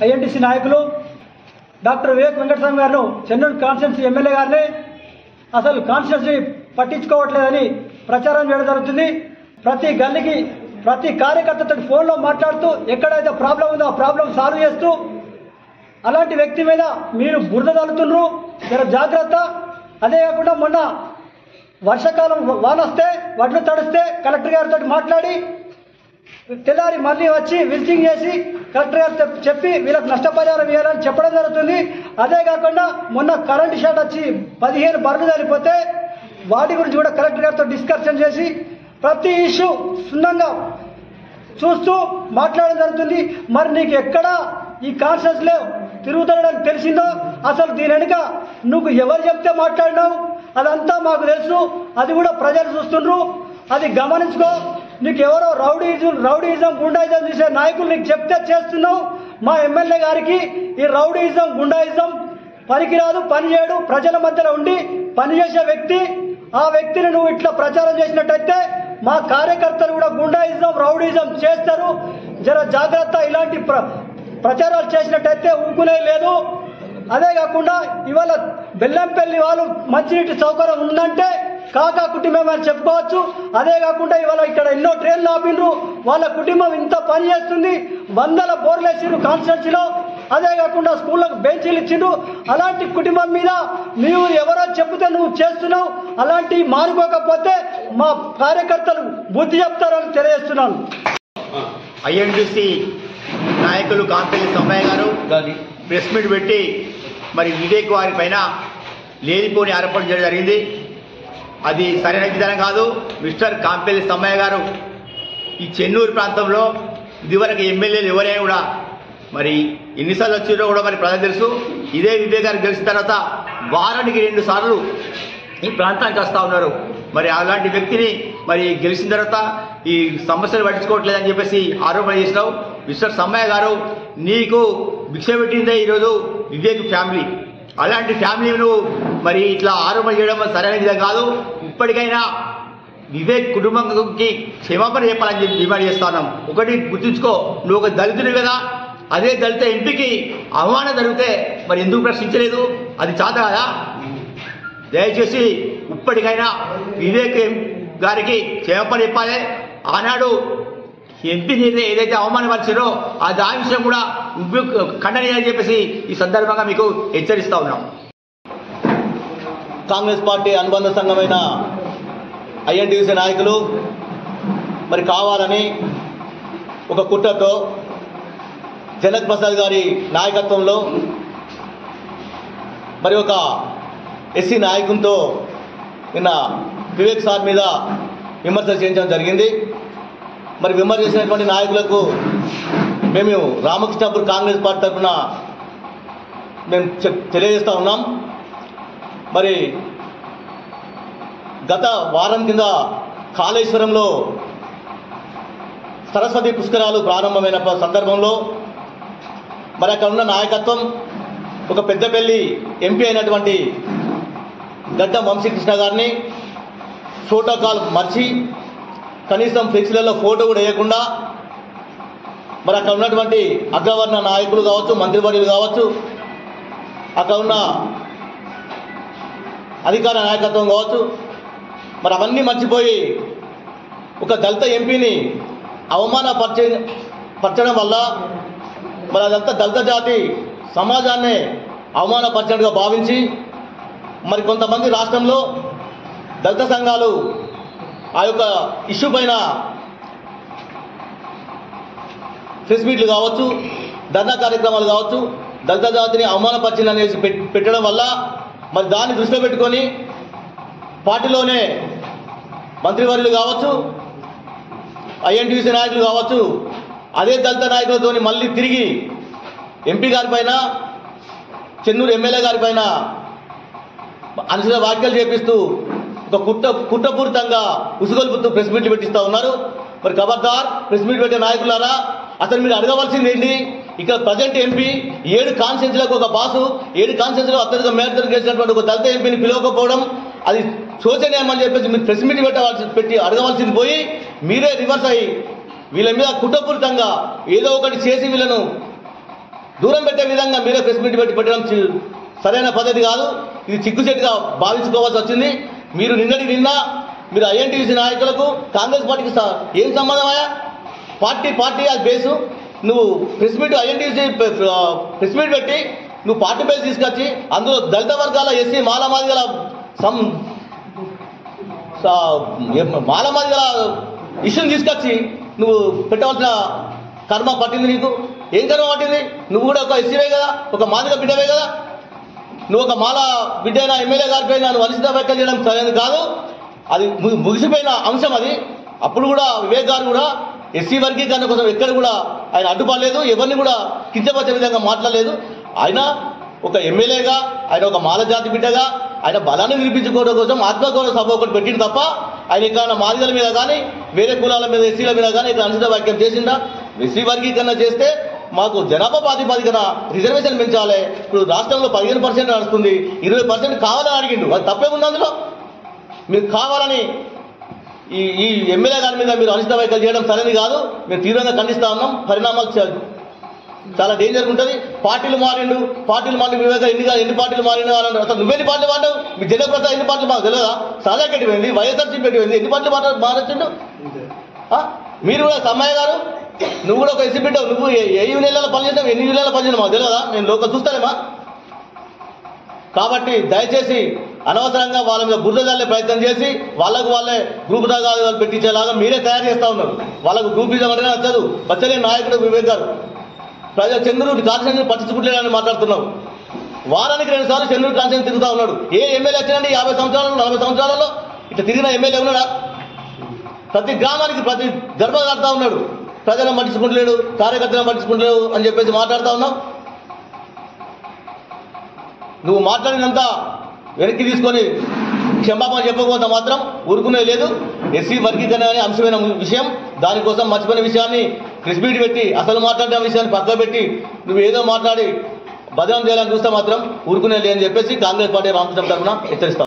INTUC నాయకులు doctor Vivek Venkataswamy గారు Chennur constituency MLA గారిని అసలు కాన్స్టిట్యున్సీ పట్టించుకోవట్లేదని ప్రచారం చేయడం జరుగుతుంది. ప్రతి గల్లీకి ప్రతి కార్యకర్తతో ఫోన్లో మాట్లాడుతూ ఎక్కడైతే ప్రాబ్లం ఉందో ఆ ప్రాబ్లం సాల్వ్ చేస్తూ అలాంటి వ్యక్తి మీద మీరు బురద తల్లుతున్నారు. జర జాగ్రత్త. అదే కాకుండా మొన్న వర్షాకాలం వాన వస్తే వడ్లు తడిస్తే కలెక్టర్ గారితో మాట్లాడి తెల్లారి మళ్ళీ వచ్చి విజిటింగ్ చేసి కలెక్టర్ గారు చెప్పి వీళ్ళకి నష్టపరిహారం ఇవ్వాలని చెప్పడం జరుగుతుంది. అదే కాకుండా మొన్న కరెంటు షాట్ వచ్చి 15 బర్రెలు చనిపోతే వాటి గురించి కూడా కలెక్టర్ గారితో డిస్కషన్ చేసి ప్రతి ఇష్యూ సున్నంగా చూస్తూ మాట్లాడడం జరుగుతుంది. మరి నీకు ఎక్కడ ఈ కాన్షియస్లో తిరుగుతాడని తెలిసిందో అసలు దీని వెనుక నువ్వు ఎవరు చెప్తే మాట్లాడినావు అదంతా మాకు తెలుసు. అది కూడా ప్రజలు చూస్తుండ్రు. అది గమనించుకో. నీకు ఎవరో రౌడీయిజం గుండాయిజం చేసే నాయకులు నీకు చెప్తే చేస్తున్నావు. మా ఎమ్మెల్యే గారికి ఈ రౌడీయిజం గుండాయిజం పనికిరాదు, పనిచేయడు. ప్రజల మధ్యలో ఉండి పనిచేసే వ్యక్తి. ఆ వ్యక్తిని నువ్వు ఇట్లా ప్రచారం చేసినట్టయితే మా కార్యకర్తలు కూడా గుండాయిజం రౌడీయిజం చేస్తారు. జర జాగ్రత్త. ఇలాంటి ప్రచారాలు చేసినట్టయితే ఊకునే లేదు. అదే కాకుండా ఇవాళ బెల్లంపల్లి వాళ్ళు మంచినీటి సౌకర్యం ఉందంటే కాకా కుటుంబం అని చెప్పుకోవచ్చు. అదే కాకుండా ఇవాళ ఇక్కడ ఎన్నో ట్రైన్లు ఆపిండ్రు. వాళ్ళ కుటుంబం ఇంత పని చేస్తుంది. 100 బోర్లు వేసిండ్రు కాన్స్టిట్యున్సీలో. అదే కాకుండా స్కూళ్ళకు బెంచీలు ఇచ్చిండ్రు. అలాంటి కుటుంబం మీద నీవు ఎవరో చెబితే నువ్వు చేస్తున్నావు. అలాంటి మానుకోకపోతే మా కార్యకర్తలు బుద్ధి చెప్తారని తెలియజేస్తున్నాను. ఐఎన్టీసీ నాయకులు కాంపల్లి సమ్మయ్య గారు ప్రెస్ మీట్ పెట్టి మరి వివేక్ వారి పైన లేనిపోని ఆరోపణలు చేయడం జరిగింది. అది సరైన విధానం కాదు. మిస్టర్ కాంపల్లి సమ్మయ్య గారు ఈ చెన్నూరు ప్రాంతంలో ఇదివరకు ఎమ్మెల్యేలు ఎవరైనా కూడా మరి ఎన్నిసార్లు వచ్చిందో కూడా మరి ప్రజలు తెలుసు. ఇదే వివేక్ గారు గెలిచిన తర్వాత వారానికి 2 సార్లు ఈ ప్రాంతానికి వస్తూ ఉన్నారు. మరి అలాంటి వ్యక్తిని మరి గెలిచిన తర్వాత ఈ సమస్యలు పట్టించుకోవట్లేదని చెప్పేసి ఆరోపణ చేసినావు. మిస్టర్ సమ్మయ్య గారు, నీకు భిక్ష పెట్టిందే ఈరోజు వివేక్ ఫ్యామిలీ. అలాంటి ఫ్యామిలీను మరి ఇట్లా ఆరోపణ చేయడం సరైన విధంగా కాదు. ఇప్పటికైనా వివేక్ కుటుంబంకి క్షమాపణ చెప్పాలని చెప్పి డిమాండ్ చేస్తున్నాం. ఒకటి గుర్తుంచుకో, నువ్వు ఒక దళితుడు కదా. అదే దళిత ఎంపీకి అవమానం జరిగితే మరి ఎందుకు ప్రశ్నించలేదు? అది చాత కదా. దయచేసి ఇప్పటికైనా వివేక్ గారికి క్షమాపణ చెప్పాలి. ఆనాడు ఎంపీ ఏదైతే అవమానపరిచారో ఆ దాని విషయం కూడా ఖండనీయని చెప్పేసి ఈ సందర్భంగా మీకు హెచ్చరిస్తా ఉన్నాం. కాంగ్రెస్ పార్టీ అనుబంధ సంఘమైన ఐఎన్టీసీ నాయకులు మరి కావాలని ఒక కుట్రతో జనక్ ప్రసాద్ గారి నాయకత్వంలో మరి ఒక ఎస్సీ నాయకునితో నిన్న వివేక్ సార్ మీద విమర్శలు చేయించడం జరిగింది. మరి విమర్శ చేసినటువంటి నాయకులకు మేము రామకృష్ణాపూర్ కాంగ్రెస్ పార్టీ తరఫున మేము తెలియజేస్తూ ఉన్నాం. మరి గత వారం కింద కాళేశ్వరంలో సరస్వతి పుష్కరాలు ప్రారంభమైన సందర్భంలో మరి అక్కడ ఉన్న నాయకత్వం ఒక పెద్దపల్లి ఎంపీ అయినటువంటి గడ్డం వంశీకృష్ణ గారిని ప్రోటోకాల్ మర్చి కనీసం ఫ్లెక్సీలలో ఫోటో కూడా వేయకుండా మరి అక్కడ ఉన్నటువంటి అగ్రవర్ణ నాయకులు కావచ్చు, మంత్రివర్యులు కావచ్చు, అక్కడ ఉన్న అధికార నాయకత్వం కావచ్చు, మరి అవన్నీ మర్చిపోయి ఒక దళిత ఎంపీని అవమానపరచడం వల్ల మరి అదంతా దళిత జాతి సమాజాన్ని అవమానపరిచినట్టుగా భావించి మరి కొంతమంది రాష్ట్రంలో దళిత సంఘాలు ఆ యొక్క ఇష్యూ పైన ప్రెస్ మీట్లు కావచ్చు, ధర్నా కార్యక్రమాలు కావచ్చు, దళిత జాతిని అవమానపరిచింది అనేసి పెట్టడం వల్ల మరి దాన్ని దృష్టిలో పెట్టుకొని పార్టీలోనే మంత్రివర్యులు కావచ్చు, ఐఎన్టీసీ నాయకులు కావచ్చు, అదే దళిత నాయకులతో మళ్ళీ తిరిగి ఎంపీ గారి పైన, చెన్నూరు ఎమ్మెల్యే గారి పైన అనుచిత వ్యాఖ్యలు చేపిస్తూ ఒక కుట్రపూరితంగా ఉసుగొల్పుతూ ప్రెస్ మీట్లు పెట్టిస్తూ ఉన్నారు. మరి ఖబర్దార్ ప్రెస్ మీట్ పెట్టే నాయకులారా, అసలు మీరు అడగవలసింది ఏంటి? ఇక్కడ ప్రజెంట్ ఎంపీ 7 కాన్స్టిట్యున్సీలకు ఒక బాసు, 7 కాన్స్టిట్యున్సీలో అత్యధిక మేరకు గెలిచినటువంటి ఒక దళిత ఎంపీని పిలవకపోవడం అది శోచనీయం అని చెప్పేసి మీరు ప్రెస్ మీట్ పెట్టి అడగవలసింది పోయి మీరే రివర్స్ అయ్యి వీళ్ళ మీద కుట్రపూరితంగా ఏదో ఒకటి చేసి వీళ్ళను దూరం పెట్టే విధంగా మీరే ప్రెస్ మీట్ పెట్టడం సరైన పద్ధతి కాదు. ఇది చిక్కుచెట్టుగా భావించుకోవాల్సి వచ్చింది. మీరు నిన్న మీరు ఐఎన్టీసీ నాయకులకు కాంగ్రెస్ పార్టీకి ఏం సంబంధమయ్యా? పార్టీ అది బేసు. నువ్వు press meet INTUC press meet పెట్టి నువ్వు పార్టీ బేస్ తీసుకొచ్చి అందులో దళిత వర్గాల ఎస్సీ మాలమాదిగల ఇష్యూని తీసుకొచ్చి నువ్వు పెట్టవలసిన కర్మ పట్టింది. నీకు ఏం కర్మ పట్టింది? నువ్వు కూడా ఒక ఎస్సీవే కదా, ఒక మాదిగ బిడ్డవే కదా. నువ్వు ఒక మాల బిడ్డైనా ఎమ్మెల్యే గారిపై నువ్వు అనిశ్చిత వ్యాఖ్యలు చేయడం సరైనది కాదు. అది ముగిసిపోయిన అంశం అది. అప్పుడు కూడా వివేక్ గారు కూడా ఎస్సీ వర్గీకరణ కోసం ఎక్కడ కూడా ఆయన అడ్డుపడలేదు, ఎవరిని కూడా కించపరిచే విధంగా మాట్లాడలేదు. ఆయన ఒక ఎమ్మెల్యేగా, ఆయన ఒక మాల జాతి బిడ్డగా ఆయన బలాన్ని నిరూపించుకోవడం కోసం ఆత్మగౌరవ సభ ఒకటి పెట్టింది తప్ప ఆయన ఇక్కడ మాదిగల మీద కానీ వేరే కులాల మీద ఎస్సీల మీద కానీ ఇక్కడ అనుచిత వ్యాఖ్యం చేసిందా? ఎస్సీ వర్గీకరణ చేస్తే మాకు జనాభా ప్రాతిపదికన రిజర్వేషన్ పెంచాలి. ఇప్పుడు రాష్ట్రంలో 15% నడుస్తుంది, 20% కావాలని అడిగిండు. అది తప్పేముంది అందులో? మీరు కావాలని ఈ ఎమ్మెల్యే గారి మీద మీరు అనుచిత వ్యాఖ్యలు చేయడం సరైనది కాదు. మేము తీవ్రంగా ఖండిస్తా ఉన్నాం. పరిణామాలు చాలా డేంజర్ ఉంటుంది. పార్టీలు మారిండు వివేక ఎన్ని పార్టీలు మారినా అని అసలు నువ్వెన్ని పార్టీలు మారావు? మీ జనప్రసాద్ ఎన్ని పార్టీలు మాకు తెలియదా? సాజా పెట్టిపోయింది, వైఎస్ఆర్సీ పెట్టిపోయింది, ఎన్ని పార్టీలు మారొచ్చిండు? మీరు కూడా సమ్మయ్య గారు, నువ్వు కూడా ఒక ఎస్సీ బిడ్డవు. నువ్వు ఏ నెలల పనిచేసావు, ఎన్ని నెలల పనిచేసావు మాకు తెలియదా? నేను లోకల్ చూస్తానేమా? కాబట్టి దయచేసి అనవసరంగా వాళ్ళ మీద బురద జల్లే ప్రయత్నం చేసి వాళ్ళే గ్రూప్ దాగా పెట్టించేలాగా మీరే తయారు చేస్తా ఉన్నారు. వాళ్ళకు గ్రూపిజం అంటే నచ్చదు. వచ్చలే నాయకుడు వివేక్ గారు ప్రజలు చంద్రుడు కాన్స్టిట్యూన్సీ పట్టించుకుంటలేదని మాట్లాడుతున్నావు. వారానికి 2 సార్లు చంద్రుడు కాన్స్టిట్యూన్సీ తిరుగుతా ఉన్నాడు. ఏ ఎమ్మెల్యే వచ్చినండి 50 సంవత్సరాలు 40 సంవత్సరాలలో ఇట్లా తిరిగిన ఎమ్మెల్యే ఉన్నాడా? ప్రతి గ్రామానికి ప్రతి గర్భ కడతా ఉన్నాడు. ప్రజలను పట్టించుకుంటలేడు, కార్యకర్తలను పట్టించుకుంటలేడు అని చెప్పేసి మాట్లాడుతూ ఉన్నావు. నువ్వు మాట్లాడినంత వెనక్కి తీసుకొని క్షమాపణ చెప్పకపోతే మాత్రం ఊరుకునే లేదు. ఎస్సీ వర్గీకరణ అనే అంశమైన విషయం, దానికోసం మర్చిపోయిన విషయాన్ని ప్రెస్ మీట్ పెట్టి అసలు మాట్లాడిన విషయాన్ని పక్కన పెట్టి నువ్వు ఏదో మాట్లాడి బదనాం చేయాలని చూస్తే మాత్రం ఊరుకునే లేదని చెప్పేసి కాంగ్రెస్ పార్టీ రామకృష్ణ తరఫున హెచ్చరిస్తాం.